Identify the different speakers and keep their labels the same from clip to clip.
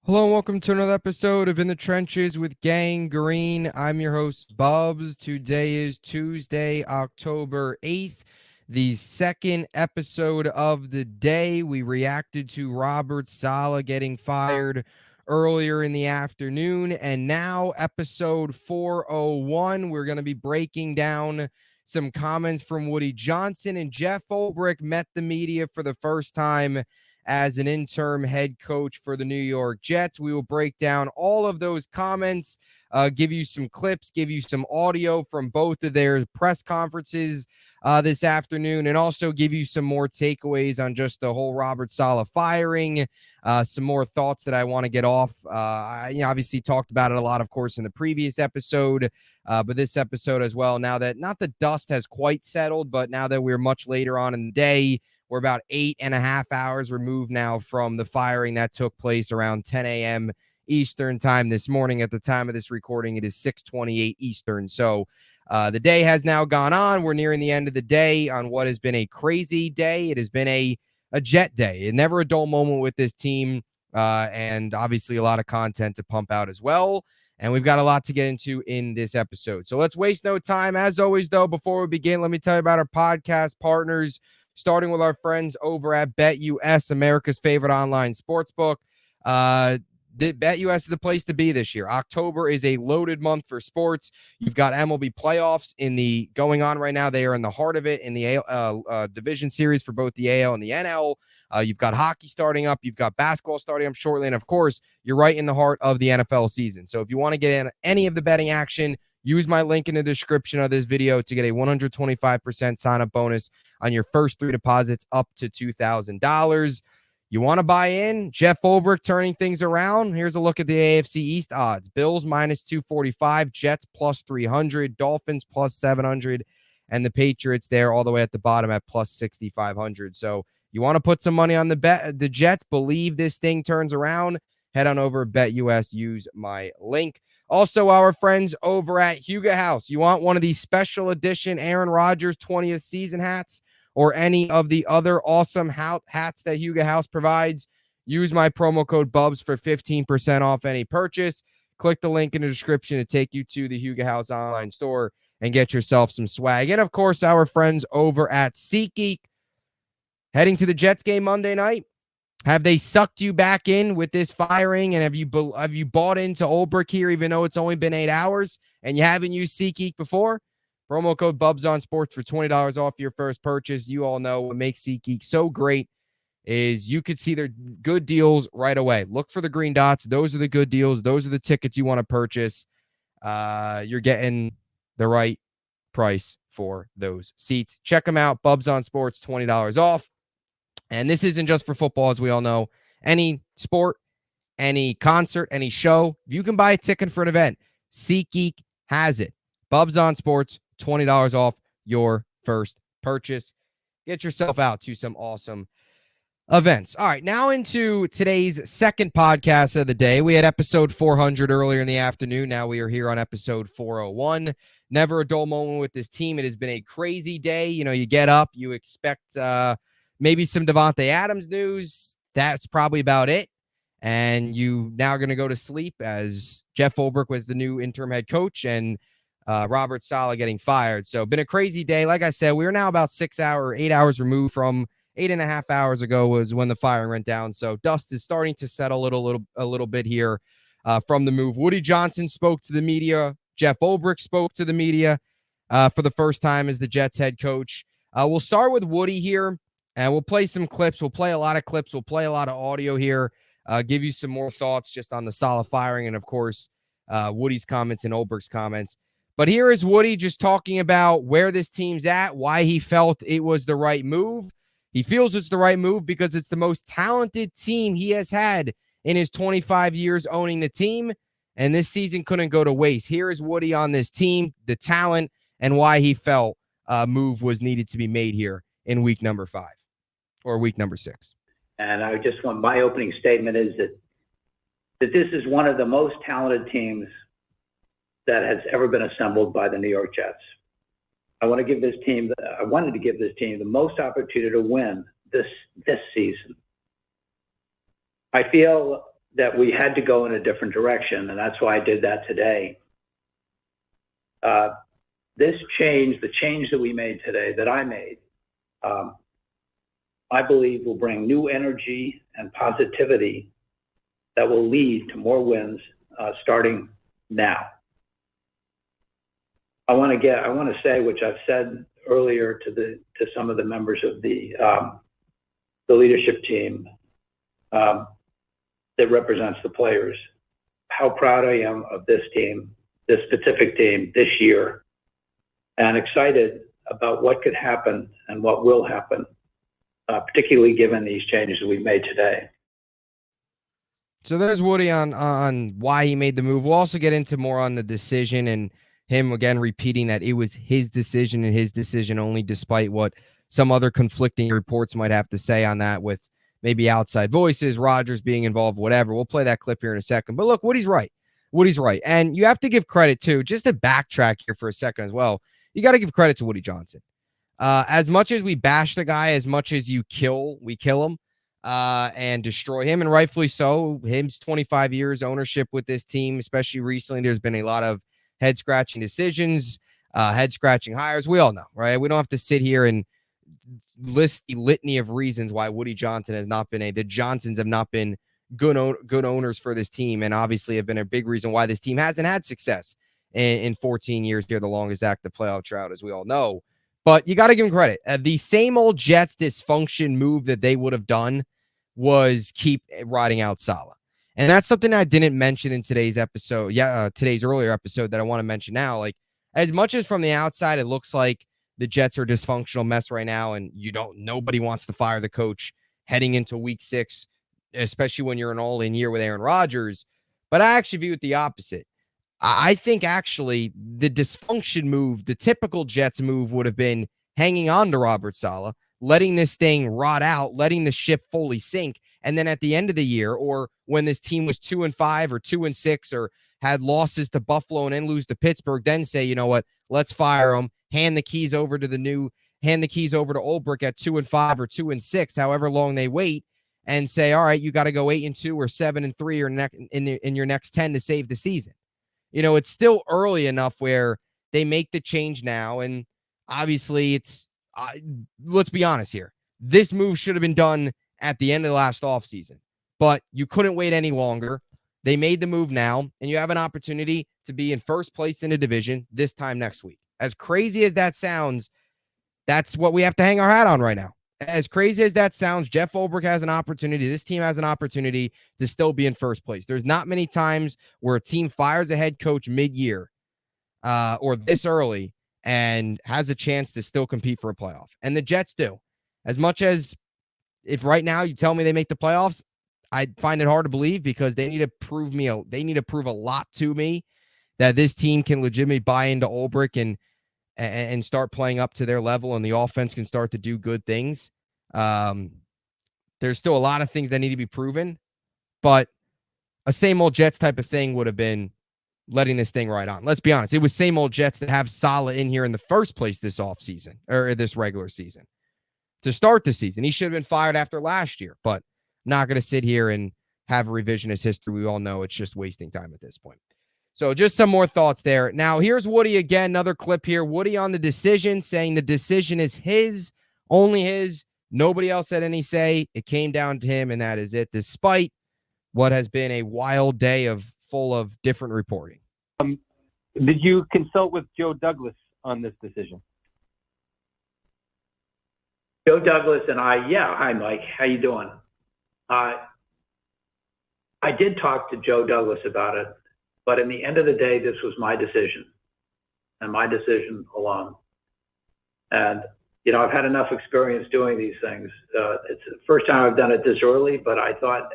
Speaker 1: Hello and welcome to another episode of In the Trenches with Gang Green. I'm your host, Bubbs. Today is Tuesday, October 8th, the second episode of the day. We reacted to Robert Saleh getting fired earlier in the afternoon, and now episode 401, we're going to be breaking down some comments from Woody Johnson, and Jeff Ulbrich met the media for the first time as an interim head coach for the New York Jets. We will break down all of those comments, give you some clips, give you some audio from both of their press conferences this afternoon, and also give you some more takeaways on just the whole Robert Saleh firing, some more thoughts that I want to get off. I obviously talked about it a lot, of course, in the previous episode, but this episode as well, now that not the dust has quite settled, but now that we're much later on in the day, we're about 8.5 hours removed now from the firing that took place around 10 a.m. Eastern time this morning. At the time of this recording, it is 6:28 Eastern. So the day has now gone on. We're nearing the end of the day on what has been a crazy day. It has been a Jet day. Never a dull moment with this team, and obviously a lot of content to pump out as well. And we've got a lot to get into in this episode. So let's waste no time. As always, though, before we begin, let me tell you about our podcast partners, starting with our friends over at BetUS, America's favorite online sportsbook. BetUS is the place to be this year. October is a loaded month for sports. You've got MLB playoffs going on right now. They are in the heart of it in the division series for both the AL and the NL. You've got hockey starting up. You've got basketball starting up shortly. And, of course, you're right in the heart of the NFL season. So if you want to get in any of the betting action, use my link in the description of this video to get a 125% sign-up bonus on your first 3 deposits up to $2,000. You want to buy in? Jeff Ulbrich turning things around. Here's a look at the AFC East odds. Bills minus 245, Jets plus 300, Dolphins plus 700, and the Patriots there all the way at the bottom at plus 6,500. So you want to put some money on the Jets, believe this thing turns around, head on over to BetUS, use my link. Also, our friends over at Huga House. You want one of these special edition Aaron Rodgers 20th season hats or any of the other awesome hats that Huga House provides? Use my promo code BUBS for 15% off any purchase. Click the link in the description to take you to the Huga House online store and get yourself some swag. And, of course, our friends over at SeatGeek. Heading to the Jets game Monday night. Have they sucked you back in with this firing? And have you bought into Ulbrich here, even though it's only been 8 hours and you haven't used SeatGeek before? Promo code Bubs on Sports for $20 off your first purchase. You all know what makes SeatGeek so great is you could see their good deals right away. Look for the green dots. Those are the good deals. Those are the tickets you want to purchase. You're getting the right price for those seats. Check them out. Bubs on Sports, $20 off. And this isn't just for football, as we all know. Any sport, any concert, any show, you can buy a ticket for an event. SeatGeek has it. Bubs on Sports, $20 off your first purchase. Get yourself out to some awesome events. All right, now into today's second podcast of the day. We had episode 400 earlier in the afternoon. Now we are here on episode 401. Never a dull moment with this team. It has been a crazy day. You get up, you expect maybe some Devontae Adams news. That's probably about it. And you now are going to go to sleep as Jeff Ulbrich was the new interim head coach and Robert Saleh getting fired. So been a crazy day. Like I said, we are now about 8 hours removed from 8.5 hours ago was when the firing went down. So dust is starting to settle a little bit here from the move. Woody Johnson spoke to the media. Jeff Ulbrich spoke to the media for the first time as the Jets head coach. We'll start with Woody here. And we'll play some clips. We'll play a lot of clips. We'll play a lot of audio here. Give you some more thoughts just on the Saleh firing and, of course, Woody's comments and Ulbrich's comments. But here is Woody just talking about where this team's at, why he felt it was the right move. He feels it's the right move because it's the most talented team he has had in his 25 years owning the team. And this season couldn't go to waste. Here is Woody on this team, the talent, and why he felt a move was needed to be made here in week number 5. Or week number 6.
Speaker 2: And I just want my opening statement is that this is one of the most talented teams that has ever been assembled by the New York Jets. I wanted to give this team the most opportunity to win this season. I feel that we had to go in a different direction, and that's why I did that today. This change, the change that we made today, that I made, I believe will bring new energy and positivity that will lead to more wins starting now. I want to say, which I've said earlier to some of the members of the leadership team that represents the players, how proud I am of this team, this specific team this year, and excited about what could happen and what will happen, particularly given these changes that we've made today.
Speaker 1: So there's Woody on why he made the move. We'll also get into more on the decision and him again repeating that it was his decision and his decision only, despite what some other conflicting reports might have to say on that, with maybe outside voices, Rodgers being involved, whatever. We'll play that clip here in a second. But look, Woody's right. Woody's right. And you have to give credit too, just to backtrack here for a second as well. You got to give credit to Woody Johnson. As much as we bash the guy, as much as we kill him and destroy him, and rightfully so. Him's 25 years ownership with this team, especially recently, there's been a lot of head-scratching decisions, head-scratching hires. We all know, right? We don't have to sit here and list the litany of reasons why Woody Johnson has not been the Johnsons have not been good owners for this team, and obviously have been a big reason why this team hasn't had success in 14 years here, the longest active playoff drought, as we all know. But you got to give him credit. The same old Jets dysfunction move that they would have done was keep riding out Saleh. And that's something I didn't mention in today's episode. Today's earlier episode that I want to mention now. Like, as much as from the outside, it looks like the Jets are a dysfunctional mess right now, and nobody wants to fire the coach heading into week 6, especially when you're an all-in year with Aaron Rodgers. But I actually view it the opposite. I think actually the dysfunction move, the typical Jets move, would have been hanging on to Robert Saleh, letting this thing rot out, letting the ship fully sink. And then at the end of the year, or when this team was 2-5 or 2-6, or had losses to Buffalo and then lose to Pittsburgh, then say, you know what, let's fire him, hand the keys over to Ulbrich at 2-5 or 2-6, however long they wait, and say, all right, you got to go 8-2 or 7-3 or in your next 10 to save the season. It's still early enough where they make the change now. And obviously it's, let's be honest here. This move should have been done at the end of the last offseason, but you couldn't wait any longer. They made the move now, and you have an opportunity to be in first place in the division this time next week. As crazy as that sounds, that's what we have to hang our hat on right now. As crazy as that sounds, Jeff Ulbrich has an opportunity. This team has an opportunity to still be in first place. There's not many times where a team fires a head coach mid-year or this early and has a chance to still compete for a playoff. And the Jets do. As much as if right now you tell me they make the playoffs, I find it hard to believe, because they need to prove a lot to me that this team can legitimately buy into Ulbrich and start playing up to their level, and the offense can start to do good things. There's still a lot of things that need to be proven, but a same old Jets type of thing would have been letting this thing ride on. Let's be honest. It was same old Jets that have Saleh in here in the first place this offseason, or this regular season, to start the season. He should have been fired after last year, but not going to sit here and have revisionist history. We all know it's just wasting time at this point. So just some more thoughts there. Now, here's Woody again, another clip here. Woody on the decision, saying the decision is his, only his. Nobody else had any say. It came down to him, and that is it, despite what has been a wild day full of different reporting.
Speaker 3: Did you consult with Joe Douglas on this decision?
Speaker 2: Joe Douglas and I, hi, Mike. How you doing? I did talk to Joe Douglas about it. But in the end of the day, this was my decision, and my decision alone. And, I've had enough experience doing these things. It's the first time I've done it this early, but I thought,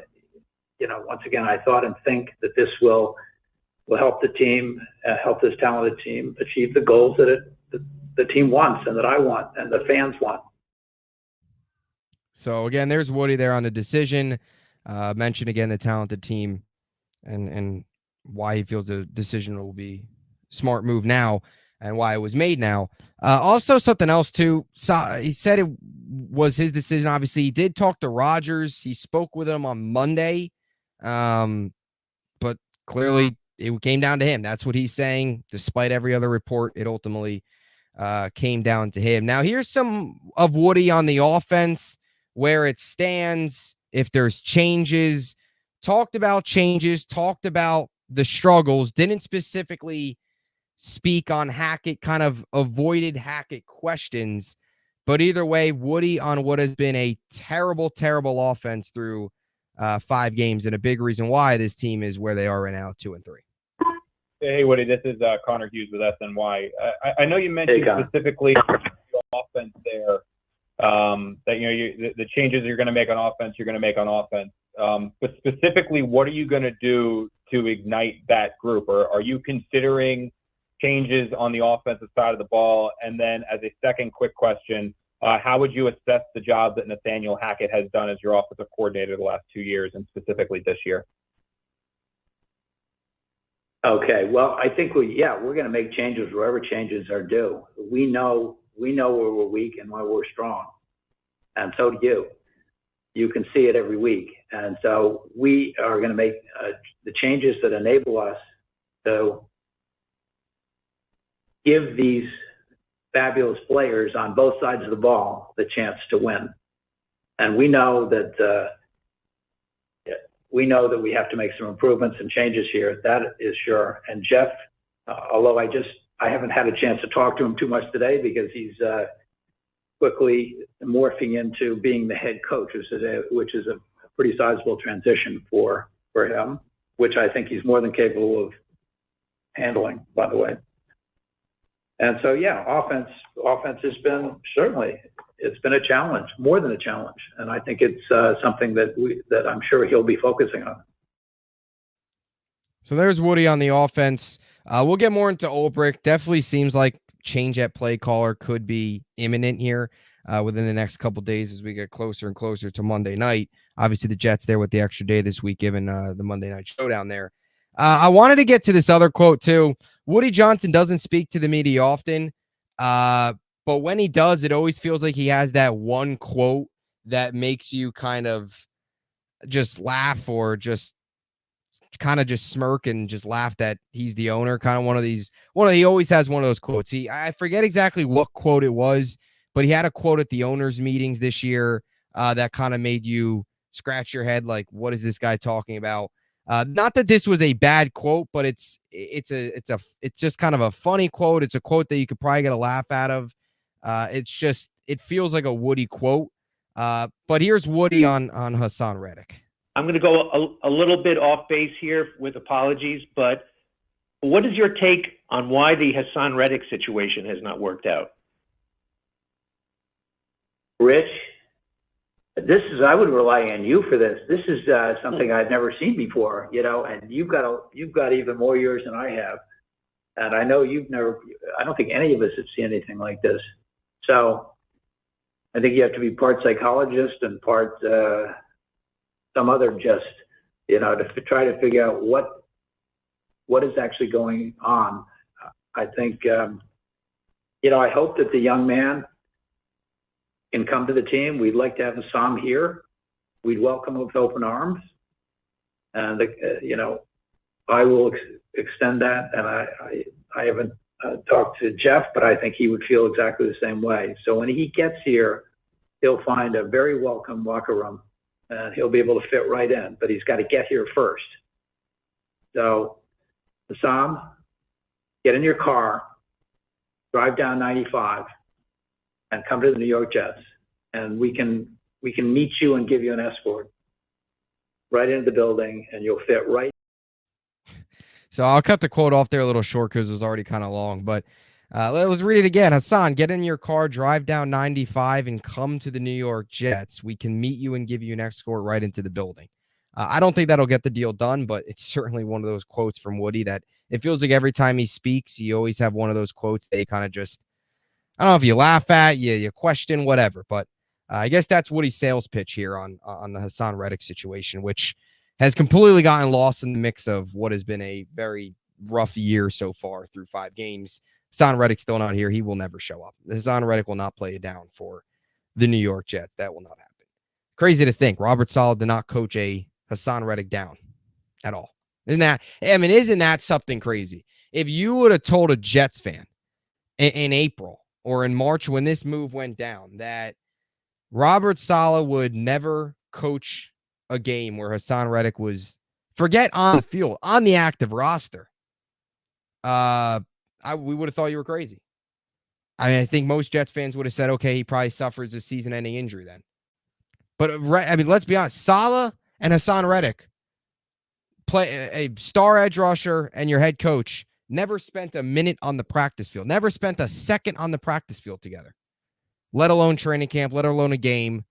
Speaker 2: once again, I thought and think that this will help the team, help this talented team achieve the goals that the team wants, and that I want, and the fans want.
Speaker 1: So, again, there's Woody there on the decision. Mention again the talented team and why he feels the decision will be smart move now, and why it was made now. Also, something else too. He said it was his decision. Obviously, he did talk to Rodgers. He spoke with him on Monday But clearly it came down to him. That's what he's saying. Despite every other report, it ultimately came down to him. Now, here's some of Woody on the offense, where it stands, if there's changes. Talked about changes, talked about the struggles, didn't specifically speak on Hackett, kind of avoided Hackett questions. But either way, Woody on what has been a terrible, terrible offense through 5 games, and a big reason why this team is where they are right now, 2-3.
Speaker 4: Hey, Woody, this is Connor Hughes with SNY. I know you mentioned specifically the offense there, that the changes you're going to make on offense, you're going to make on offense. But specifically, what are you going to do to ignite that group? Or are you considering changes on the offensive side of the ball? And then as a second quick question, how would you assess the job that Nathaniel Hackett has done as your offensive coordinator the last 2 years, and specifically this year?
Speaker 2: Okay, well, I think we're going to make changes wherever changes are due. We know where we're weak and where we're strong, and so do you. You can see it every week, and so we are going to make the changes that enable us to give these fabulous players on both sides of the ball the chance to win. And we know that we have to make some improvements and changes here. That is sure. And Jeff, although I haven't had a chance to talk to him too much today because he's quickly morphing into being the head coach, which is a pretty sizable transition for him, which I think he's more than capable of handling, by the way. And so, offense has been it's been a challenge, more than a challenge, and I think it's something that I'm sure he'll be focusing on.
Speaker 1: So there's Woody on the offense. We'll get more into Ulbrich. Definitely seems like change at play caller could be imminent here within the next couple days as we get closer and closer to Monday night. Obviously, the Jets there with the extra day this week, given the Monday night showdown there. I wanted to get to this other quote too. Woody Johnson doesn't speak to the media often, but when he does, it always feels like he has that one quote that makes you kind of just laugh, or just kind of just smirk and just laugh that he's the owner. Kind of he always has one of those quotes. I forget exactly what quote it was, but he had a quote at the owners' meetings this year that kind of made you scratch your head, like, what is this guy talking about? Not that this was a bad quote, but it's just kind of a funny quote. It's a quote that you could probably get a laugh out of. It feels like a Woody quote. But here's Woody on Hassan Reddick.
Speaker 5: I'm going to go a little bit off base here with apologies, but what is your take on why the Hassan Reddick situation has not worked out?
Speaker 2: Rich, I would rely on you for this. This is something I've never seen before, and you've got even more years than I have. And I know I don't think any of us have seen anything like this. So I think you have to be part psychologist and part some other to try to figure out what is actually going on. I think, I hope that the young man can come to the team. We'd like to have Assam here. We'd welcome him with open arms. And, I will extend that. And I haven't talked to Jeff, but I think he would feel exactly the same way. So when he gets here, he'll find a very welcome locker room, and he'll be able to fit right in, but he's got to get here first. So, Assam, get in your car, drive down 95, and come to the New York Jets, and we can meet you and give you an escort right into the building, and you'll fit right.
Speaker 1: So I'll cut the quote off there a little short because it was already kind of long, but let's read it again. Hassan, get in your car, drive down 95, and come to the New York Jets. We can meet you and give you an escort right into the building. I don't think that'll get the deal done, but it's certainly one of those quotes from Woody that it feels like every time he speaks, you always have one of those quotes that you kind of just, I don't know if you laugh at, you question, whatever. But I guess that's Woody's sales pitch here on the Hassan Reddick situation, which has completely gotten lost in the mix of what has been a very rough year so far through 5 games. Hassan Reddick's still not here. He will never show up. Hassan Reddick will not play it down for the New York Jets. That will not happen. Crazy to think Robert Saleh did not coach a Hassan Reddick down. at all. Isn't that something crazy? If you would have told a Jets fan in April or in March when this move went down that Robert Saleh would never coach a game where Hassan Reddick was, forget on the field, on the active roster, we would have thought you were crazy. I think most Jets fans would have said, okay, he probably suffers a season-ending injury then. But, let's be honest. Saleh and Hassan Reddick, play a star edge rusher and your head coach, never spent a minute on the practice field, never spent a second on the practice field together, let alone training camp, let alone a game,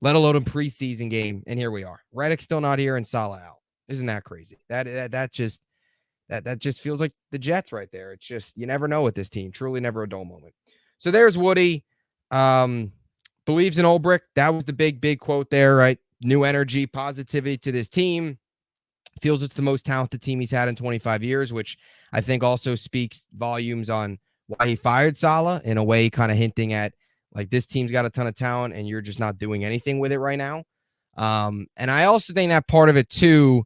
Speaker 1: let alone a preseason game. And here we are. Reddick's still not here and Saleh out. Isn't that crazy? That just feels like the Jets right there. It's just, you never know with this team. Truly never a dull moment. So there's Woody. Believes in Ulbrich. That was the big quote there, right? New energy, positivity to this team. Feels it's the most talented team he's had in 25 years, which I think also speaks volumes on why he fired Saleh, in a way kind of hinting at, like, this team's got a ton of talent and you're just not doing anything with it right now. And I also think that part of it too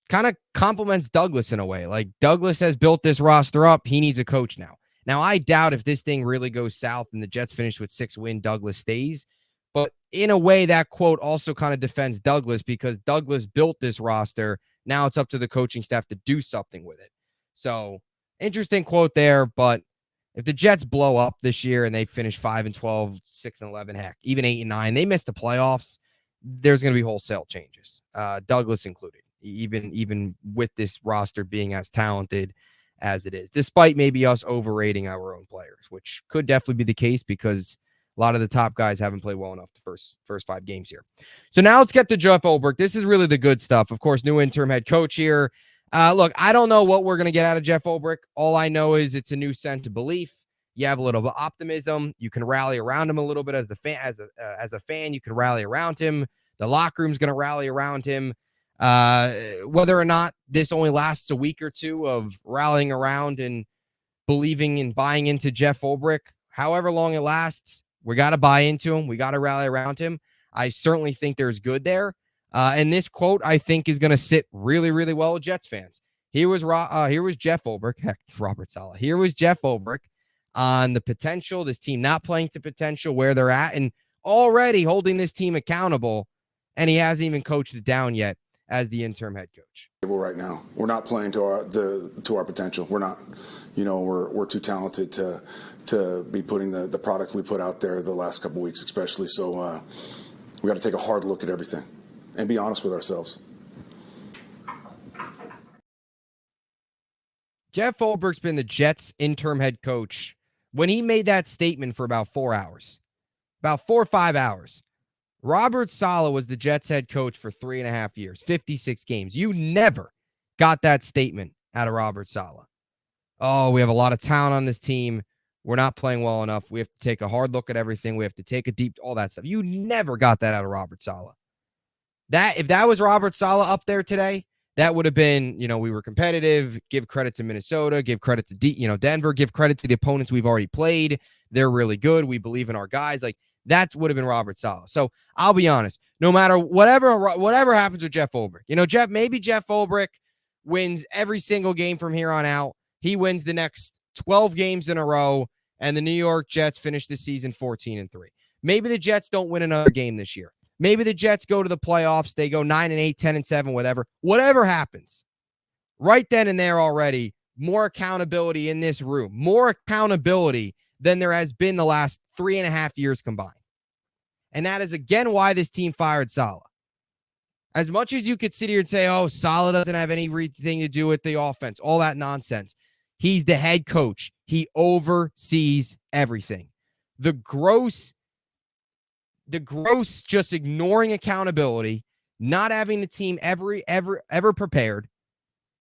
Speaker 1: kind of compliments Douglas in a way. Like, Douglas has built this roster up. He needs a coach now. Now, I doubt if this thing really goes south and the Jets finish with 6 wins, Douglas stays. But in a way, that quote also kind of defends Douglas, because Douglas built this roster. Now it's up to the coaching staff to do something with it. So, interesting quote there. But if the Jets blow up this year and they finish 5-12, 6-11, heck, even 8-9, they miss the playoffs, there's going to be wholesale changes, Douglas included, even with this roster being as talented as it is, despite maybe us overrating our own players, which could definitely be the case because a lot of the top guys haven't played well enough the first 5 games here. So now let's get to Jeff Ulbrich. This is really the good stuff. Of course, new interim head coach here. Look, I don't know what we're going to get out of Jeff Ulbrich. All I know is it's a new sense of belief. You have a little bit of optimism. You can rally around him a little bit as a fan. You can rally around him. The locker room's going to rally around him. Whether or not this only lasts a week or two of rallying around and believing and buying into Jeff Ulbrich, however long it lasts, we got to buy into him. We got to rally around him. I certainly think there's good there. And this quote, I think, is going to sit really, really well with Jets fans. Here was Jeff Ulbrich. Heck, Robert Saleh. Here was Jeff Ulbrich on the potential, this team not playing to potential, where they're at, and already holding this team accountable. And he hasn't even coached it down yet as the interim head coach.
Speaker 6: Right now, we're not playing to our potential. We're not, we're too talented to be putting the product we put out there the last couple of weeks, especially. So we got to take a hard look at everything and be honest with ourselves.
Speaker 1: Jeff Ulbrich's been the Jets interim head coach. When he made that statement for about 4 hours, about 4 or 5 hours, Robert Saleh was the Jets head coach for 3.5 years, 56 games. You never got that statement out of Robert Saleh. Oh, we have a lot of talent on this team. We're not playing well enough. We have to take a hard look at everything. We have to take a deep, all that stuff. You never got that out of Robert Saleh. If that was Robert Saleh up there today, that would have been, we were competitive, give credit to Minnesota, give credit to Denver, give credit to the opponents we've already played. They're really good. We believe in our guys. Like, that would have been Robert Saleh. So I'll be honest, no matter whatever happens with Jeff Ulbrich, maybe Jeff Ulbrich wins every single game from here on out. He wins the next 12 games in a row, and the New York Jets finish the season 14-3. Maybe the Jets don't win another game this year. Maybe the Jets go to the playoffs. They go 9-8, 10-7, whatever. Whatever happens, right then and there already, more accountability in this room, more accountability than there has been the last 3.5 years combined. And that is, again, why this team fired Saleh. As much as you could sit here and say, oh, Saleh doesn't have anything to do with the offense, all that nonsense. He's the head coach. He oversees everything. The gross just ignoring accountability, not having the team ever prepared,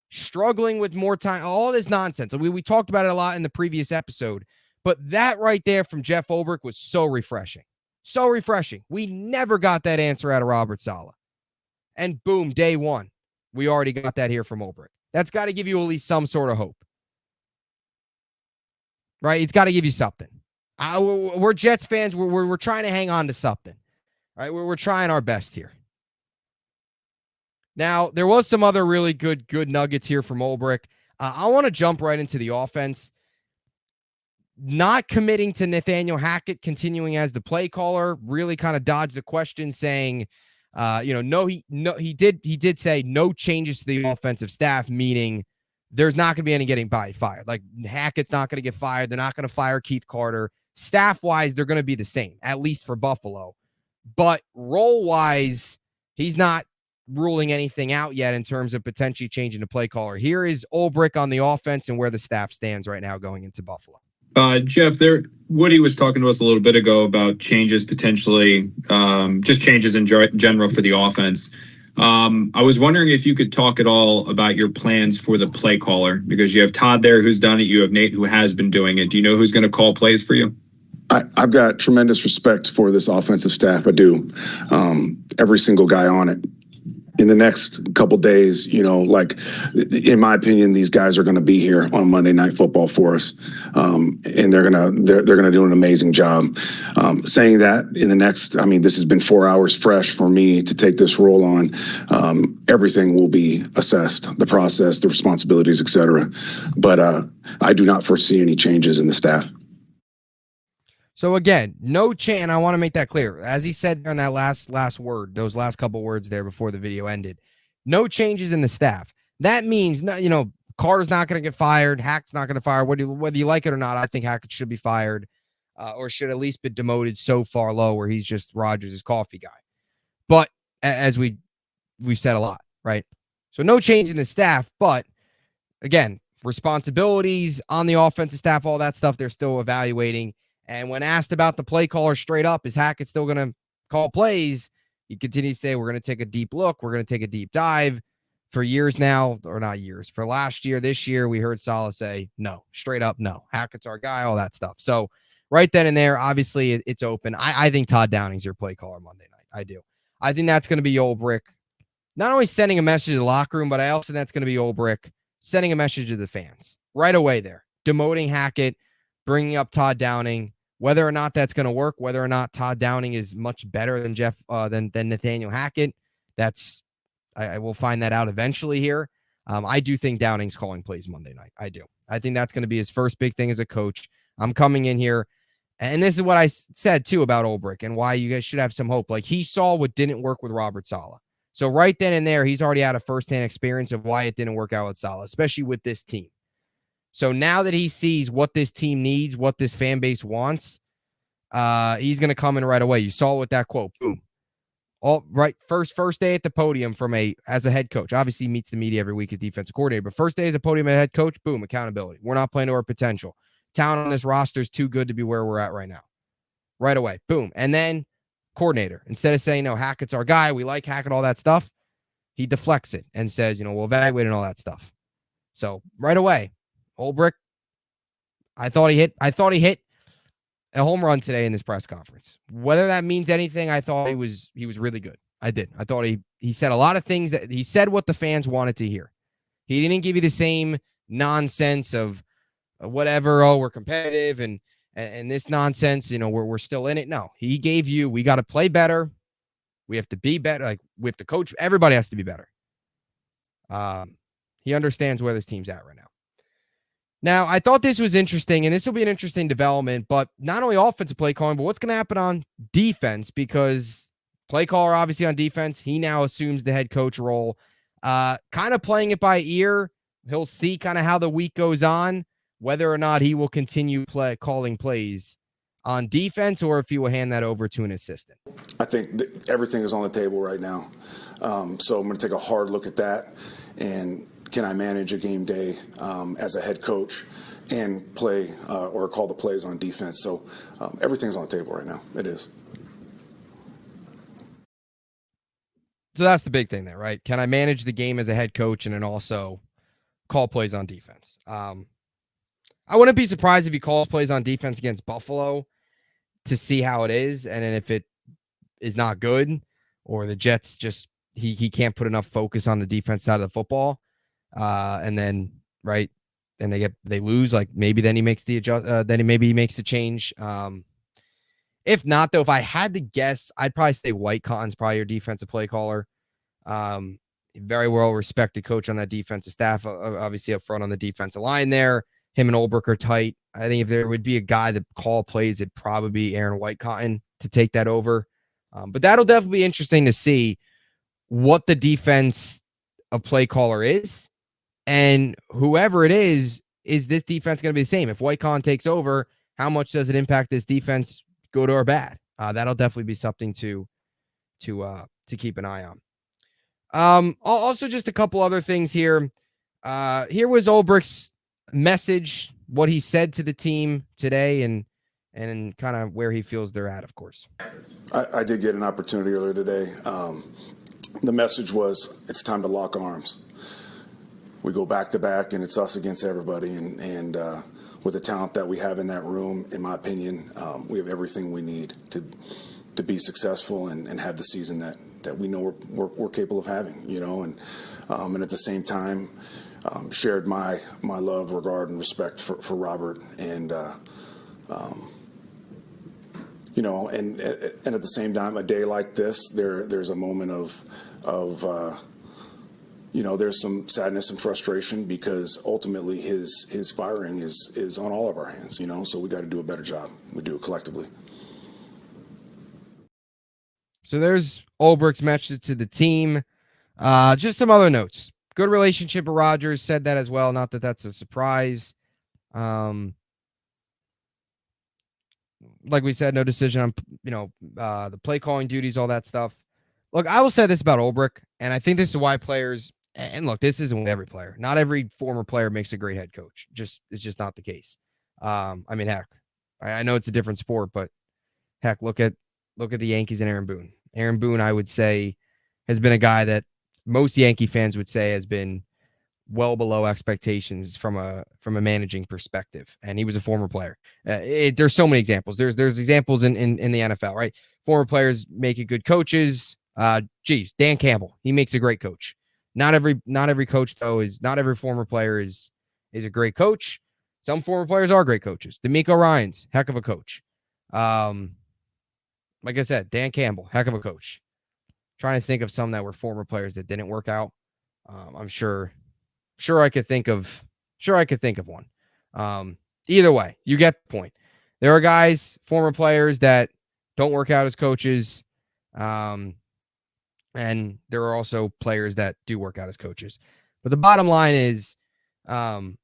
Speaker 1: struggling with more time, all this nonsense. We talked about it a lot in the previous episode, but that right there from Jeff Ulbrich was so refreshing. So refreshing. We never got that answer out of Robert Saleh. And boom, day one, we already got that here from Ulbrich. That's got to give you at least some sort of hope. Right? It's got to give you something. We're Jets fans. We're trying to hang on to something. Right? We're trying our best here. Now, there was some other really good nuggets here from Ulbrich. I want to jump right into the offense. Not committing to Nathaniel Hackett continuing as the play caller really kind of dodged the question, saying, he did say no changes to the offensive staff, meaning there's not going to be any getting fired. Like Hackett's not going to get fired. They're not going to fire Keith Carter. Staff wise, they're going to be the same, at least for Buffalo. But role wise, he's not ruling anything out yet in terms of potentially changing the play caller. Here is Ulbrich on the offense and where the staff stands right now going into Buffalo.
Speaker 7: Jeff, Woody was talking to us a little bit ago about changes potentially, just changes in general for the offense. I was wondering if you could talk at all about your plans for the play caller, because you have Todd there who's done it. You have Nate who has been doing it. Do you know who's going to call plays for you?
Speaker 6: I've got tremendous respect for this offensive staff. I do. Every single guy on it. In the next couple days, in my opinion, these guys are going to be here on Monday Night Football for us, and they're gonna do an amazing job. Saying that, this has been 4 hours fresh for me to take this role on. Everything will be assessed, the process, the responsibilities, etc. But I do not foresee any changes in the staff.
Speaker 1: So again, no chance. I want to make that clear. As he said on that last word, those last couple words there before the video ended, no changes in the staff. That means, Carter's not going to get fired. Hackett's not going to fire. Whether you like it or not, I think Hackett should be fired, or should at least be demoted so far low where he's just Rodgers' coffee guy. But as we've said a lot, right? So no change in the staff, but again, responsibilities on the offensive staff, all that stuff, they're still evaluating. And when asked about the play caller straight up, is Hackett still going to call plays? He continues to say, we're going to take a deep look. We're going to take a deep dive. For years now, or not years, for last year, this year, we heard Saleh say, no, straight up, no. Hackett's our guy, all that stuff. So right then and there, obviously, it's open. I think Todd Downing's your play caller Monday night. I do. I think that's going to be Ulbrich. Not only sending a message to the locker room, but I also think that's going to be Ulbrich sending a message to the fans right away there. Demoting Hackett, bringing up Todd Downing. Whether or not that's going to work, whether or not Todd Downing is much better than than Nathaniel Hackett, I will find that out eventually here. I do think Downing's calling plays Monday night. I do. I think that's going to be his first big thing as a coach. I'm coming in here, and this is what I said too about Ulbrich and why you guys should have some hope. Like, he saw what didn't work with Robert Saleh. So right then and there, he's already had a firsthand experience of why it didn't work out with Saleh, especially with this team. So now that he sees what this team needs, what this fan base wants, he's going to come in right away. You saw with that quote, boom. All right, first day at the podium as a head coach. Obviously, he meets the media every week as defensive coordinator, but first day as a podium as a head coach, boom, accountability. We're not playing to our potential. Talent on this roster is too good to be where we're at right now. Right away, boom. And then coordinator. Instead of saying, no, Hackett's our guy, we like Hackett, all that stuff, he deflects it and says, we'll evaluate and all that stuff. So right away, Ulbrich, I thought he hit a home run today in this press conference. Whether that means anything, I thought he was really good. I did. I thought he said a lot of things that he said what the fans wanted to hear. He didn't give you the same nonsense of whatever, we're competitive and this nonsense, we're still in it. No, he gave you, we got to play better. We have to be better. Like, we have to coach. Everybody has to be better. He understands where this team's at right now. Now, I thought this was interesting, and this will be an interesting development, but not only offensive play calling, but what's going to happen on defense, because play caller, obviously, on defense, he now assumes the head coach role, kind of playing it by ear. He'll see kind of how the week goes on, whether or not he will continue calling plays on defense or if he will hand that over to an assistant.
Speaker 6: I think everything is on the table right now. So I'm going to take a hard look at that, and can I manage a game day as a head coach and play or call the plays on defense? So everything's on the table right now. It is.
Speaker 1: So that's the big thing there, right? Can I manage the game as a head coach and then also call plays on defense? I wouldn't be surprised if he calls plays on defense against Buffalo to see how it is. And then if it is not good, or the Jets just, he can't put enough focus on the defense side of the football, and then, right, and they lose, like, maybe then he makes the he makes the change. If not, though, if I had to guess, I'd probably say White Cotton's probably your defensive play caller. Very well respected coach on that defensive staff, obviously up front on the defensive line there. Him and Ulbrich are tight. I think if there would be a guy that call plays, it'd probably be Aaron Whitecotton to take that over. But that'll definitely be interesting to see what the defense of play caller is. And whoever it is this defense going to be the same? If Whitecotton takes over, how much does it impact this defense, good or bad? That'll definitely be something to keep an eye on. Also, just a couple other things here. Here was Ulbrich's message, what he said to the team today, and kind of where he feels they're at, of course.
Speaker 6: I did get an opportunity earlier today. The message was, it's time to lock arms. We go back to back, and it's us against everybody. And with the talent that we have in that room, in my opinion, we have everything we need to be successful and have the season that we know we're capable of having. And at the same time, shared my love, regard, and respect for Robert, and and at the same time, a day like this, there's a moment of there's some sadness and frustration, because ultimately his firing is on all of our hands. So we got to do a better job. We do it collectively.
Speaker 1: So there's Ulbrich's message to the team. Just some other notes. Good relationship with Rodgers, said that as well. Not that that's a surprise. Like we said, no decision on, the play calling duties, all that stuff. Look, I will say this about Ulbrich, and I think this is why players, and look, this isn't with every player. Not every former player makes a great head coach. It's just not the case. Heck, I know it's a different sport, but heck, look at the Yankees and Aaron Boone. Aaron Boone, I would say, has been a guy that most Yankee fans would say has been well below expectations from a managing perspective, and he was a former player. There's so many examples. There's examples in the NFL, right? Former players make it good coaches. Dan Campbell, he makes a great coach. Not every coach though not every former player is a great coach. Some former players are great coaches. D'Amico Ryans, heck of a coach. Like I said, Dan Campbell, heck of a coach. Trying to think of some that were former players that didn't work out. I'm sure I could think of one. Either way, you get the point. There are guys, former players, that don't work out as coaches. And there are also players that do work out as coaches. But the bottom line is, like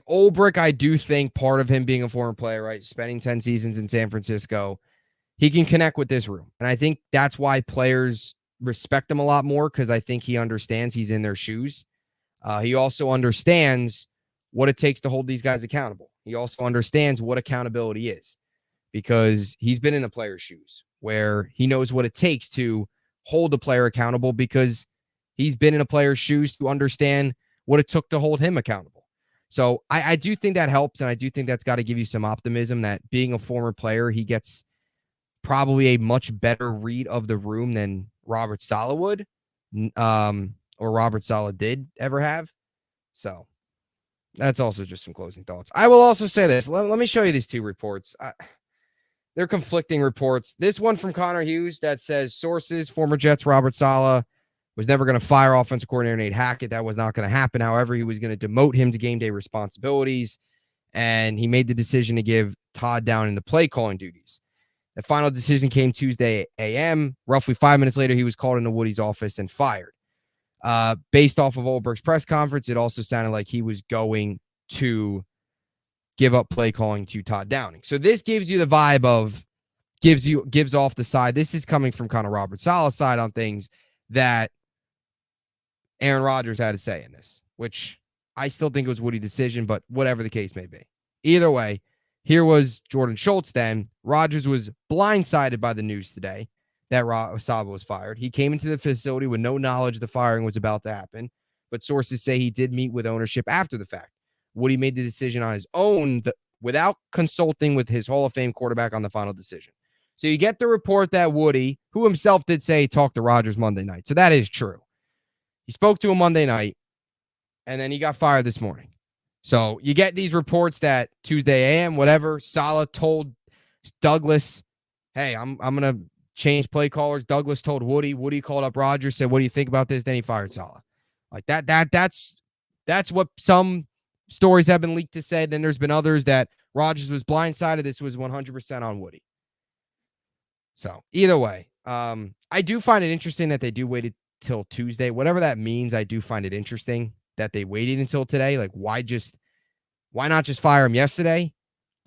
Speaker 1: Ulbrich, I do think part of him being a former player, right, spending 10 seasons in San Francisco, he can connect with this room. And I think that's why players respect him a lot more, because I think he understands he's in their shoes. He also understands what it takes to hold these guys accountable. He also understands what accountability is, because he's been in a player's shoes where he knows what it takes to hold a player accountable, because he's been in a player's shoes to understand what it took to hold him accountable. So I do think that helps, and I do think that's got to give you some optimism that being a former player, he gets probably a much better read of the room than Robert Saleh would, or Robert Saleh did ever have. So that's also just some closing thoughts. I will also say this. Let me show you these two reports. They're conflicting reports. This one from Connor Hughes that says sources, former Jets Robert Saleh was never going to fire offensive coordinator Nate Hackett. That was not going to happen. However, he was going to demote him to game day responsibilities, and he made the decision to give Todd Downing the play calling duties. The final decision came Tuesday a.m. Roughly 5 minutes later, he was called into Woody's office and fired. Based off of Ulbrich's press conference, it also sounded like he was going to give up play calling to Todd Downing. So this gives you the vibe of, gives off the side. This is coming from kind of Robert Saleh's side on things that Aaron Rodgers had to say in this, which I still think it was Woody's decision, but whatever the case may be. Either way, here was Jordan Schultz then. Rodgers was blindsided by the news today that Saleh was fired. He came into the facility with no knowledge the firing was about to happen, but sources say he did meet with ownership after the fact. Woody made the decision on his own without consulting with his Hall of Fame quarterback on the final decision. So you get the report that Woody, who himself did say he talked to Rodgers Monday night. So that is true. He spoke to him Monday night, and then he got fired this morning. So you get these reports that Tuesday a.m., whatever, Saleh told Douglas, hey, I'm going to changed play callers. Douglas told Woody. Woody called up Rodgers, said, "What do you think about this?" Then he fired Saleh. Like that's what some stories have been leaked to say. Then there's been others that Rodgers was blindsided. This was 100% on Woody. So either way, I do find it interesting that they do wait till Tuesday. Whatever that means, I do find it interesting that they waited until today. Like, why not just fire him yesterday?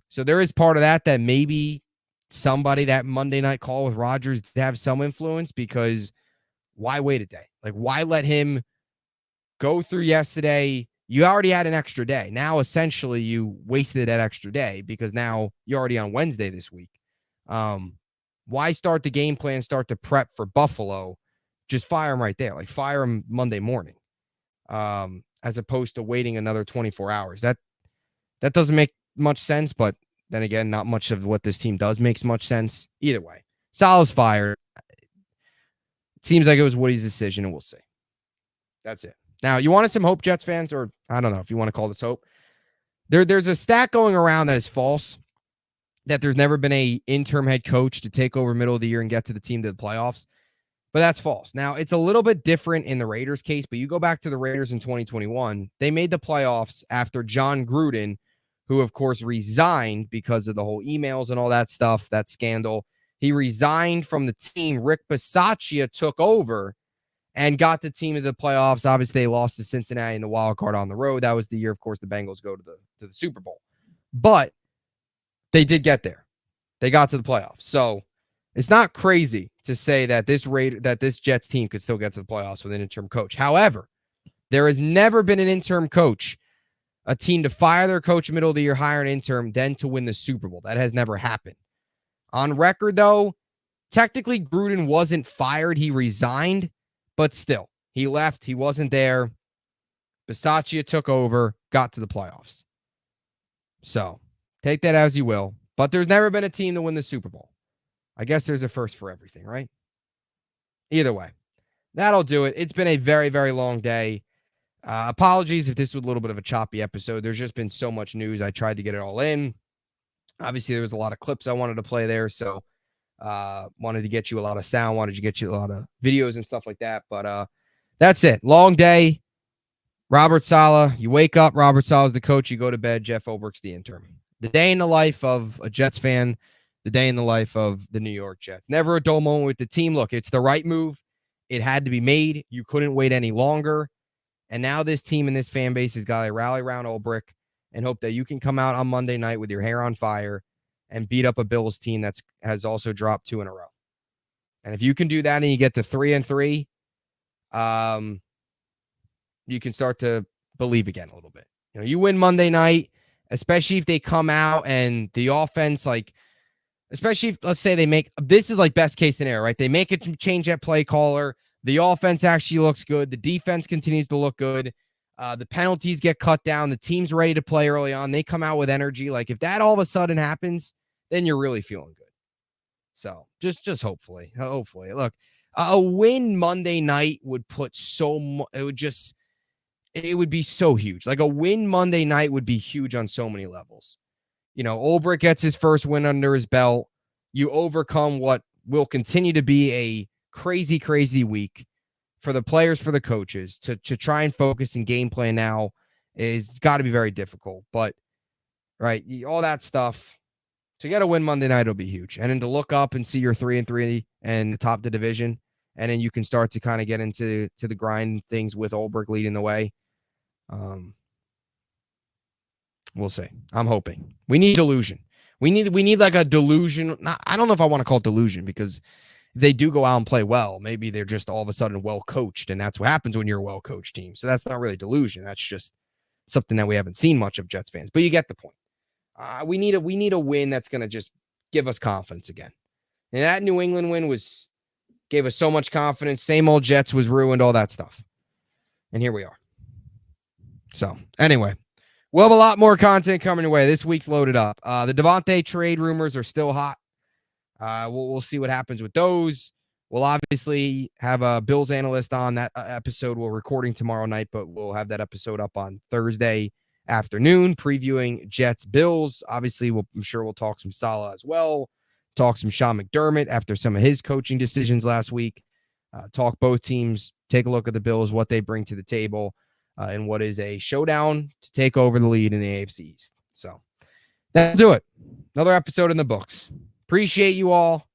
Speaker 1: So there is part of that maybe somebody, that Monday night call with Rodgers, to have some influence, because why wait a day? Like, why let him go through yesterday? You already had an extra day. Now, essentially, you wasted that extra day because now you're already on Wednesday this week. Why start the game plan, start to prep for Buffalo? Just fire him right there. Like, fire him Monday morning, as opposed to waiting another 24 hours. That doesn't make much sense, but then again, not much of what this team does makes much sense. Either way, Saleh's fired. It seems like it was Woody's decision, and we'll see. That's it. Now, you wanted some hope, Jets fans, or I don't know if you want to call this hope. There's a stat going around that is false, that there's never been a interim head coach to take over middle of the year and get to the team to the playoffs. But that's false. Now, it's a little bit different in the Raiders case, but you go back to the Raiders in 2021, they made the playoffs after John Gruden, who, of course, resigned because of the whole emails and all that stuff, that scandal. He resigned from the team. Rick Bisaccia took over and got the team to the playoffs. Obviously, they lost to Cincinnati in the wild card on the road. That was the year, of course, the Bengals go to the Super Bowl. But they did get there. They got to the playoffs. So it's not crazy to say that this Jets team could still get to the playoffs with an interim coach. However, there has never been an interim coach, a team to fire their coach middle of the year, hire an interim, then to win the Super Bowl. That has never happened. On record, though, technically Gruden wasn't fired. He resigned, but still, he left. He wasn't there. Bisaccia took over, got to the playoffs. So take that as you will. But there's never been a team to win the Super Bowl. I guess there's a first for everything, right? Either way, that'll do it. It's been a very, very long day. Apologies if this was a little bit of a choppy episode. There's just been so much news. I tried to get it all in. Obviously, there was a lot of clips I wanted to play there, so wanted to get you a lot of sound, wanted to get you a lot of videos and stuff like that. But that's it. Long day. Robert Saleh, you wake up, Robert Saleh's the coach, you go to bed, Jeff Ulbrich's the interim. The day in the life of a Jets fan, the day in the life of the New York Jets. Never a dull moment with the team. Look, it's the right move. It had to be made. You couldn't wait any longer. And now this team and this fan base has got to rally around Ulbrich and hope that you can come out on Monday night with your hair on fire and beat up a Bills team that has also dropped 2 in a row. And if you can do that and you get to 3-3, you can start to believe again a little bit. You know, you win Monday night, especially if they come out and the offense, like, especially if, let's say they make, this is like best case scenario, right? They make a change at play caller. The offense actually looks good. The defense continues to look good. The penalties get cut down. The team's ready to play early on. They come out with energy. Like, if that all of a sudden happens, then you're really feeling good. So just hopefully, look, a win Monday night would put it would be so huge. Like, a win Monday night would be huge on so many levels. You know, Ulbrich gets his first win under his belt. You overcome what will continue to be a crazy, crazy week for the players, for the coaches to try and focus and game plan now is got to be very difficult. But, right, all that stuff, to get a win Monday night will be huge. And then to look up and see you're 3-3 and top the division, and then you can start to kind of get into the grind things with Ulbrich leading the way. We'll see. I'm hoping. We need delusion. We need like a delusion. I don't know if I want to call it delusion, because if they do go out and play well, maybe they're just all of a sudden well coached, and that's what happens when you're a well coached team. So that's not really delusion. That's just something that we haven't seen much of Jets fans. But you get the point. We need a win that's going to just give us confidence again. And that New England win gave us so much confidence. Same old Jets was ruined, all that stuff. And here we are. So anyway, we'll have a lot more content coming your way. This week's loaded up. The Devontae trade rumors are still hot. We'll see what happens with those. We'll obviously have a Bills analyst on that episode. We're recording tomorrow night, but we'll have that episode up on Thursday afternoon, previewing Jets Bills. Obviously, I'm sure we'll talk some Saleh as well. talk some Sean McDermott after some of his coaching decisions last week. Talk both teams, take a look at the Bills, what they bring to the table, and what is a showdown to take over the lead in the AFC East. So that'll do it. Another episode in the books. Appreciate you all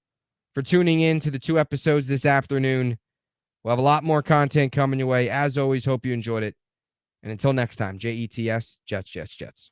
Speaker 1: for tuning in to the 2 episodes this afternoon. We'll have a lot more content coming your way. As always, hope you enjoyed it. And until next time, JETS, Jets, Jets, Jets.